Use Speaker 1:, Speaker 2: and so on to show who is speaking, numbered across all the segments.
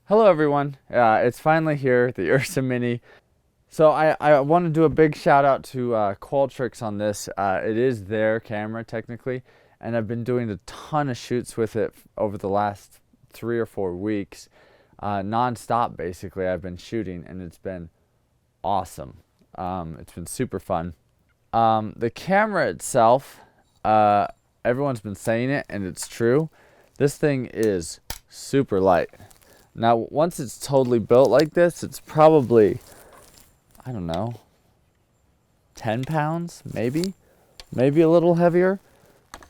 Speaker 1: Hello everyone, it's finally here, the Ursa Mini. So I want to do a big shout out to Qualtrics on this. It is their camera technically, and I've been doing a ton of shoots with it over the last 3 or 4 weeks. Non-stop basically I've been shooting, and it's been awesome. It's been super fun. The camera itself, everyone's been saying it and it's true. This thing is super light. Now, once it's totally built like this, it's probably, I don't know, 10 pounds, maybe a little heavier.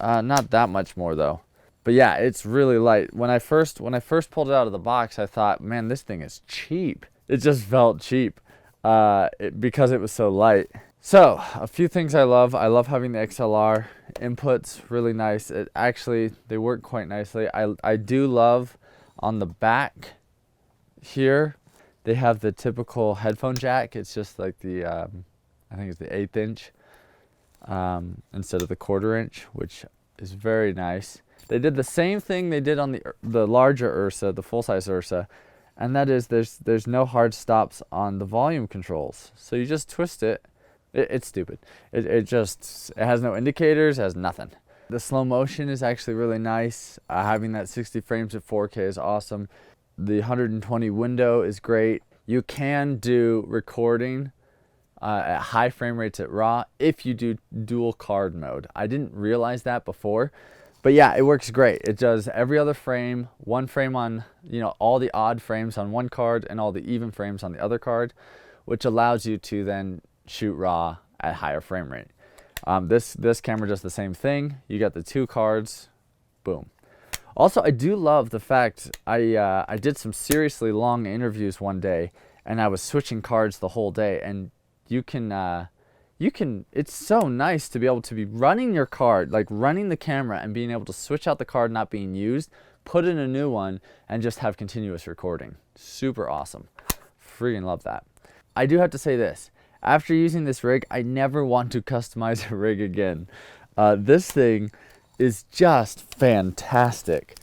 Speaker 1: Not that much more though. But yeah, it's really light. When I first pulled it out of the box, I thought, man, this thing is cheap. It just felt cheap because it was so light. So, a few things I love. I love having the XLR inputs, really nice. They work quite nicely. I do love on the back here, they have the typical headphone jack. It's just like the, I think it's the 1/8 inch instead of the 1/4 inch, which is very nice. They did the same thing they did on the larger Ursa, the full-size Ursa, and that is there's no hard stops on the volume controls. So you just twist it. It's stupid. It has no indicators, has nothing. The slow motion is actually really nice. Having that 60 frames at 4K is awesome. The 120 window is great. You can do recording at high frame rates at RAW if you do dual card mode. I didn't realize that before, but yeah, it works great. It does every other frame, one frame on, all the odd frames on one card and all the even frames on the other card, which allows you to then shoot RAW at higher frame rate. This camera does the same thing. You got the 2 cards, boom. Also, I do love the fact I did some seriously long interviews one day, and I was switching cards the whole day. And you can it's so nice to be able to be running your card, like running the camera and being able to switch out the card not being used, put in a new one, and just have continuous recording. Super awesome. Freaking love that. I do have to say this. After using this rig, I never want to customize a rig again. This thing is just fantastic.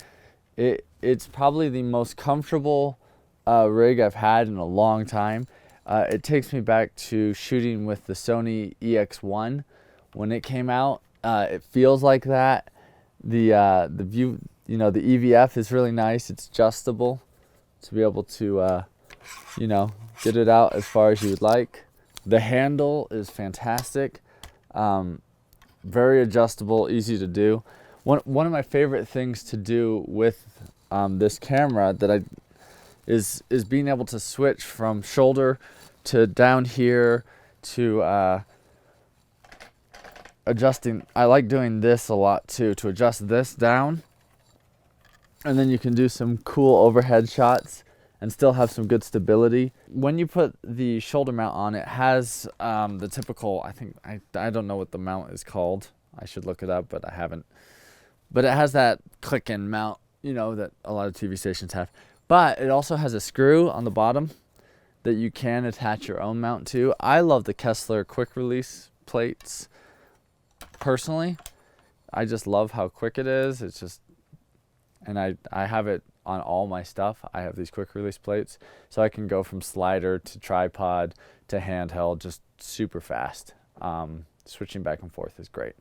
Speaker 1: It's probably the most comfortable rig I've had in a long time. It takes me back to shooting with the Sony EX1 when it came out. It feels like that. The view, the EVF is really nice. It's adjustable to be able to, get it out as far as you would like. The handle is fantastic. Very adjustable, easy to do. One of my favorite things to do with this camera is being able to switch from shoulder to down here to adjusting. I like doing this a lot too, to adjust this down, and then you can do some cool overhead shots and still have some good stability. When you put the shoulder mount on, it has the typical, I don't know what the mount is called. I should look it up, but I haven't. But it has that click-in mount, that a lot of TV stations have. But it also has a screw on the bottom that you can attach your own mount to. I love the Kessler quick release plates. Personally, I just love how quick it is. It's just, and I have it on all my stuff. I have these quick release plates, so I can go from slider to tripod to handheld just super fast. Switching back and forth is great.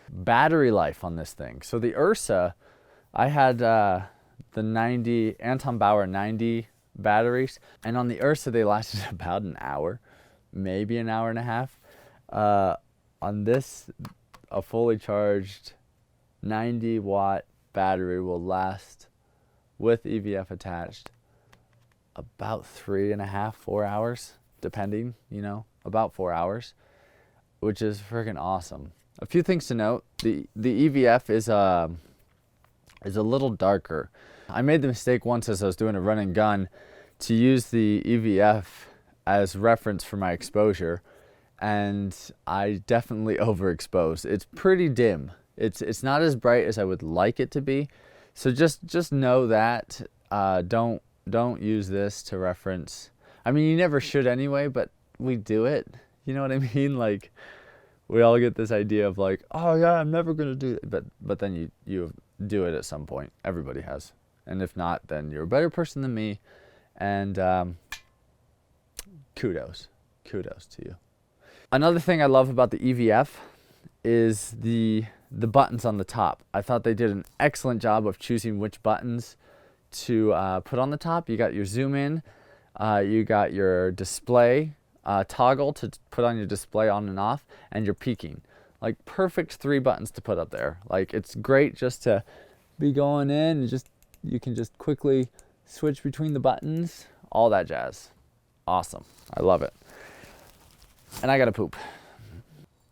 Speaker 1: Battery life on this thing. So the Ursa, I had the 90 Anton Bauer 90 batteries, and on the Ursa they lasted about an hour, maybe an hour and a half. On this, a fully charged 90 watt battery will last, with EVF attached, about 3.5, 4 hours, depending, about 4 hours, which is freaking awesome. A few things to note: the EVF is a little darker. I made the mistake once as I was doing a run and gun to use the EVF as reference for my exposure, and I definitely overexposed. It's pretty dim. It's not as bright as I would like it to be. So just know that. Don't use this to reference. I mean, you never should anyway, but we do it. You know what I mean? Like, we all get this idea of like, oh yeah, I'm never gonna do it, but then you do it at some point. Everybody has, and if not, then you're a better person than me, And kudos to you. Another thing I love about the EVF is the buttons on the top. I thought they did an excellent job of choosing which buttons to put on the top. You got your zoom in, you got your display toggle to put on your display on and off, and your peaking. Like perfect 3 buttons to put up there. Like it's great just to be going in and you can just quickly switch between the buttons, all that jazz. Awesome. I love it. And I gotta poop.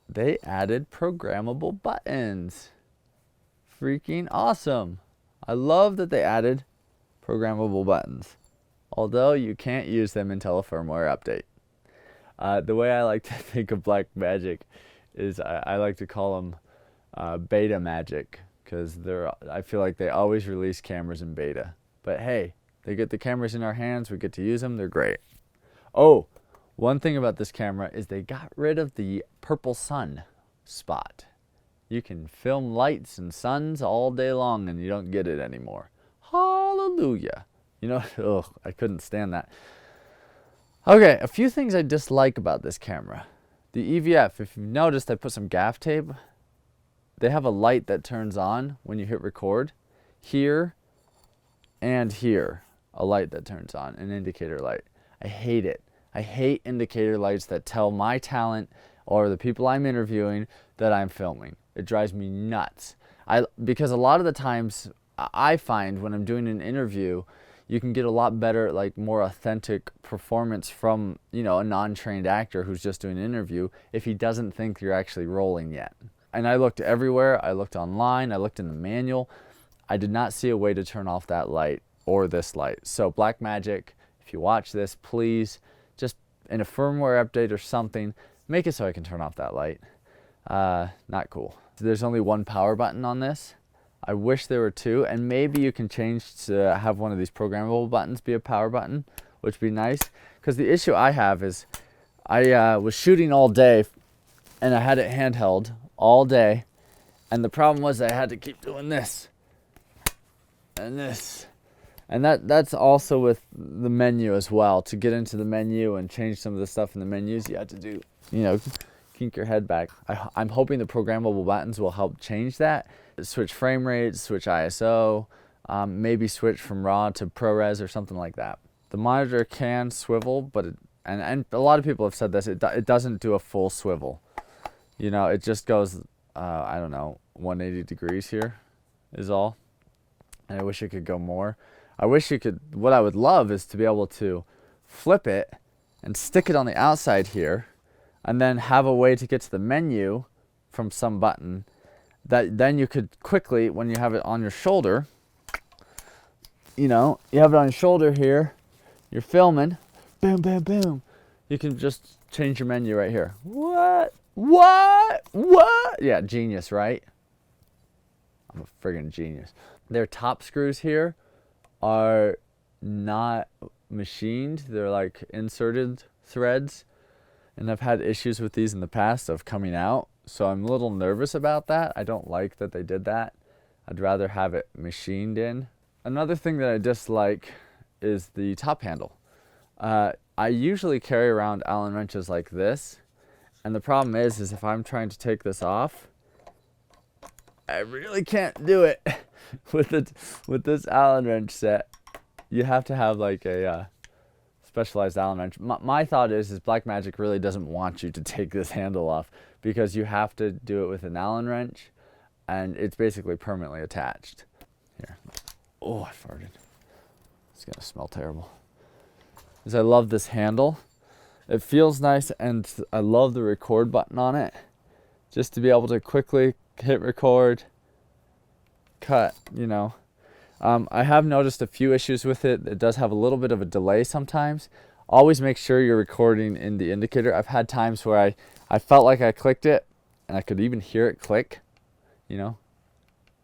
Speaker 1: They added programmable buttons. Freaking awesome. I love that they added programmable buttons, although you can't use them until a firmware update. The way I like to think of Blackmagic is I like to call them beta magic, because I feel like they always release cameras in beta. But hey, they get the cameras in our hands, we get to use them, they're great. Oh, one thing about this camera is they got rid of the purple sun spot. You can film lights and suns all day long and you don't get it anymore. Hallelujah. You know, ugh, I couldn't stand that. Okay, a few things I dislike about this camera. The EVF, if you've noticed, I put some gaff tape. They have a light that turns on when you hit record. Here and here, a light that turns on, an indicator light. I hate it. I hate indicator lights that tell my talent or the people I'm interviewing that I'm filming. It drives me nuts. Because a lot of the times I find when I'm doing an interview, you can get a lot better, like more authentic performance from, you know, a non-trained actor who's just doing an interview if he doesn't think you're actually rolling yet. And I looked everywhere. I looked online. I looked in the manual. I did not see a way to turn off that light or this light. So Blackmagic, if you watch this, please just in a firmware update or something, make it so I can turn off that light. Not cool. There's only one power button on this. I wish there were 2, and maybe you can change to have one of these programmable buttons be a power button, which would be nice. Because the issue I have is I was shooting all day and I had it handheld all day, and the problem was I had to keep doing this and this. And that's also with the menu as well. To get into the menu and change some of the stuff in the menus, you have to do, you know, kink your head back. I'm hoping the programmable buttons will help change that. Switch frame rates, switch ISO, maybe switch from RAW to ProRes or something like that. The monitor can swivel, but and a lot of people have said this, it doesn't do a full swivel. You know, it just goes, I don't know, 180 degrees here is all. And I wish it could go more. I wish you could, what I would love is to be able to flip it and stick it on the outside here, and then have a way to get to the menu from some button that then you could quickly, when you have it on your shoulder, you know, you have it on your shoulder here, you're filming, boom, boom, boom. You can just change your menu right here. What? Yeah, genius, right? I'm a friggin' genius. Their top screws here are not machined. They're like inserted threads. And I've had issues with these in the past of coming out. So I'm a little nervous about that. I don't like that they did that. I'd rather have it machined in. Another thing that I dislike is the top handle. I usually carry around Allen wrenches like this. And the problem is if I'm trying to take this off, I really can't do it with this Allen wrench set. You have to have like a specialized Allen wrench. My thought is Blackmagic really doesn't want you to take this handle off, because you have to do it with an Allen wrench, and it's basically permanently attached. Here. Oh, I farted. It's gonna smell terrible. Because I love this handle. It feels nice, and I love the record button on it. Just to be able to quickly hit record, cut, you know. I have noticed a few issues with it. It does have a little bit of a delay sometimes. Always make sure you're recording in the indicator. I've had times where I felt like I clicked it, and I could even hear it click, you know,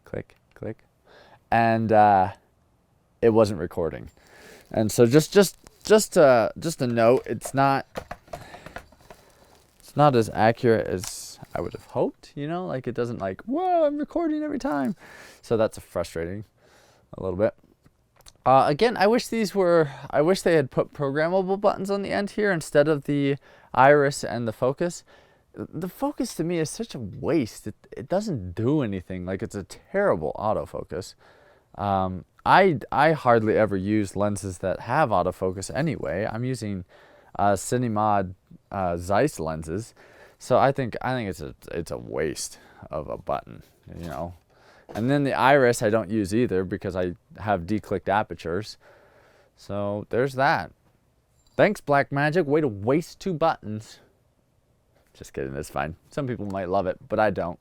Speaker 1: click, click, and it wasn't recording. And so just a note, it's not as accurate as I would have hoped, you know, like it doesn't like, whoa, I'm recording every time. So that's frustrating a little bit. Again, I wish they had put programmable buttons on the end here instead of the iris and the focus. The focus to me is such a waste. It doesn't do anything. Like, it's a terrible autofocus. I hardly ever use lenses that have autofocus anyway. I'm using Cinemod Zeiss lenses, so I think it's a waste of a button, you know. And then the iris I don't use either because I have declicked apertures. So there's that. Thanks, Blackmagic. Way to waste 2 buttons. Just kidding, it's fine. Some people might love it, but I don't.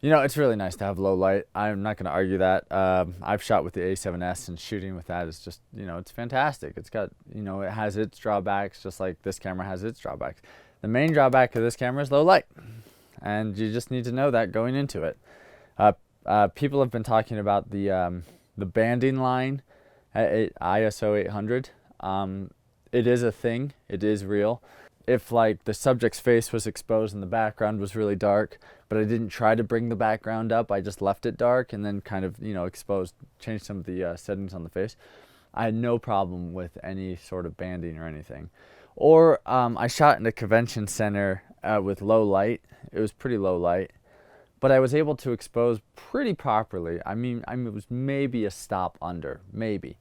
Speaker 1: You know, it's really nice to have low light. I'm not going to argue that. I've shot with the A7S, and shooting with that is just, you know, it's fantastic. It's got, you know, it has its drawbacks just like this camera has its drawbacks. The main drawback of this camera is low light, and you just need to know that going into it. People have been talking about the banding line at ISO 800. It is a thing. It is real. If like the subject's face was exposed and the background was really dark, but I didn't try to bring the background up, I just left it dark and then kind of, you know, changed some of the settings on the face, I had no problem with any sort of banding or anything. Or I shot in a convention center with low light. It was pretty low light, but I was able to expose pretty properly. I mean, it was maybe a stop under, maybe.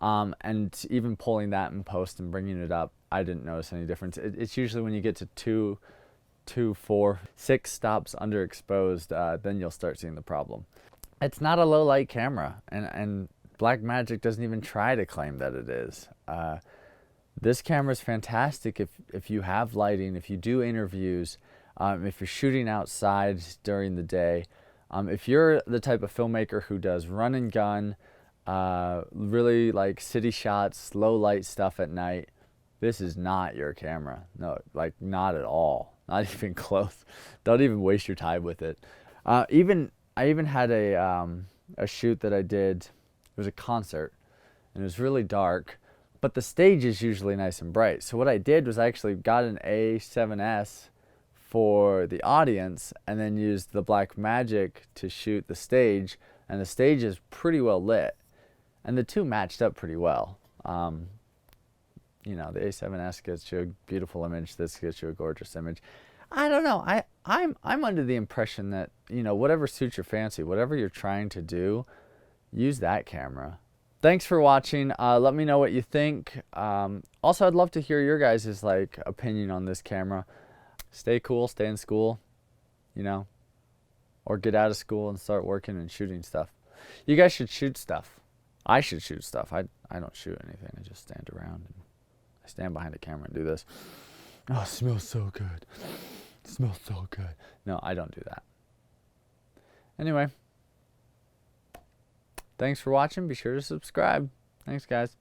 Speaker 1: And even pulling that in post and bringing it up, I didn't notice any difference. It's usually when you get to 2, 4, 6 stops underexposed, then you'll start seeing the problem. It's not a low light camera, and Blackmagic doesn't even try to claim that it is. This camera is fantastic if you have lighting, if you do interviews, if you're shooting outside during the day. If you're the type of filmmaker who does run and gun, really like city shots, low light stuff at night, this is not your camera. No, like not at all. Not even close. Don't even waste your time with it. I even had a shoot that I did. It was a concert, and it was really dark, but the stage is usually nice and bright. So what I did was I actually got an A7S for the audience, and then used the Blackmagic to shoot the stage, and the stage is pretty well lit, and the two matched up pretty well. You know, the A7S gets you a beautiful image. This gets you a gorgeous image. I don't know. I'm under the impression that, you know, whatever suits your fancy, whatever you're trying to do, use that camera. Thanks for watching. Let me know what you think. Also, I'd love to hear your guys' like opinion on this camera. Stay cool, stay in school, you know, or get out of school and start working and shooting stuff. You guys should shoot stuff. I should shoot stuff. I don't shoot anything. I just stand around and I stand behind a camera and do this. Oh, it smells so good. It smells so good. No, I don't do that. Anyway, thanks for watching. Be sure to subscribe. Thanks, guys.